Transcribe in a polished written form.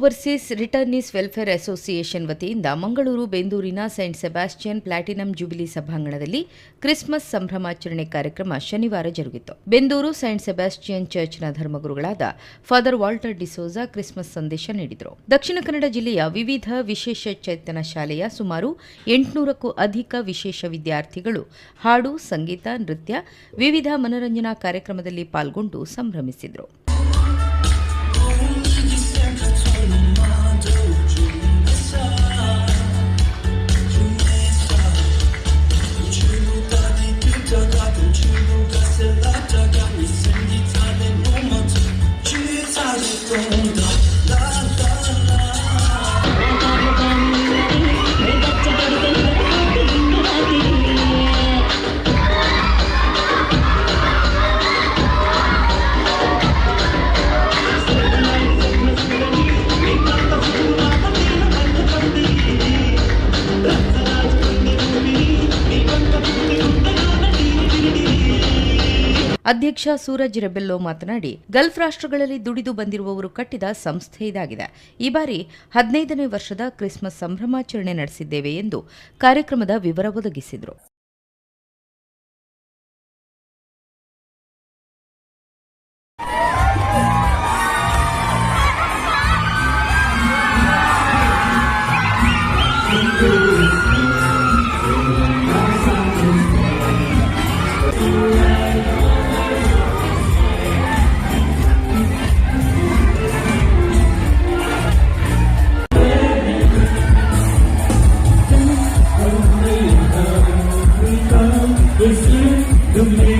Overseas ರಿಟರ್ನೀಸ್ welfare association ವತಿಯಿಂದ ಮಂಗಳೂರು ಬೆಂದೂರಿನ saint Sebastian platinum jubilee ಸಭಾಂಗಣದಲ್ಲಿ ಕ್ರಿಸ್ಮಸ್ ಸಂಭ್ರಮಾಚರಣೆ ಕಾರ್ಯಕ್ರಮ ಶನಿವಾರ ಜರುಗಿತು. ಬೆಂದೂರು ಸೈಂಟ್ ಸೆಬಾಸ್ಟಿಯನ್ ಚರ್ಚ್ನ ಧರ್ಮಗುರುಗಳಾದ ಫಾದರ್ ವಾಲ್ಟರ್ ಡಿಸೋಜಾ ಕ್ರಿಸ್ಮಸ್ ಸಂದೇಶ ನೀಡಿದರು. ದಕ್ಷಿಣ ಕನ್ನಡ ಜಿಲ್ಲೆಯ ವಿವಿಧ ವಿಶೇಷ ಚೇತನ ಶಾಲೆಯ ಸುಮಾರು 800ಕ್ಕೂ ಅಧಿಕ ವಿಶೇಷ ವಿದ್ಯಾರ್ಥಿಗಳು ಹಾಡು, ಸಂಗೀತ, ನೃತ್ಯ, ವಿವಿಧ ಮನರಂಜನಾ ಕಾರ್ಯಕ್ರಮದಲ್ಲಿ ಪಾಲ್ಗೊಂಡು ಸಂಭ್ರಮಿಸಿದರು. ಅಧ್ಯಕ್ಷ ಸೂರಜ್ ರೆಬೆಲ್ಲೋ ಮಾತನಾಡಿ, ಗಲ್ಫ್ ರಾಷ್ಟ್ರಗಳಲ್ಲಿ ದುಡಿದು ಬಂದಿರುವವರು ಕಟ್ಟಿದ ಸಂಸ್ಥೆ ಇದಾಗಿದೆ. ಈ ಬಾರಿ 15ನೇ ವರ್ಷದ ಕ್ರಿಸ್ಮಸ್ ಸಂಭ್ರಮಾಚರಣೆ ನಡೆಸಿದ್ದೇವೆ ಎಂದು ಕಾರ್ಯಕ್ರಮದ ವಿವರ ಒದಗಿಸಿದರು. It's you,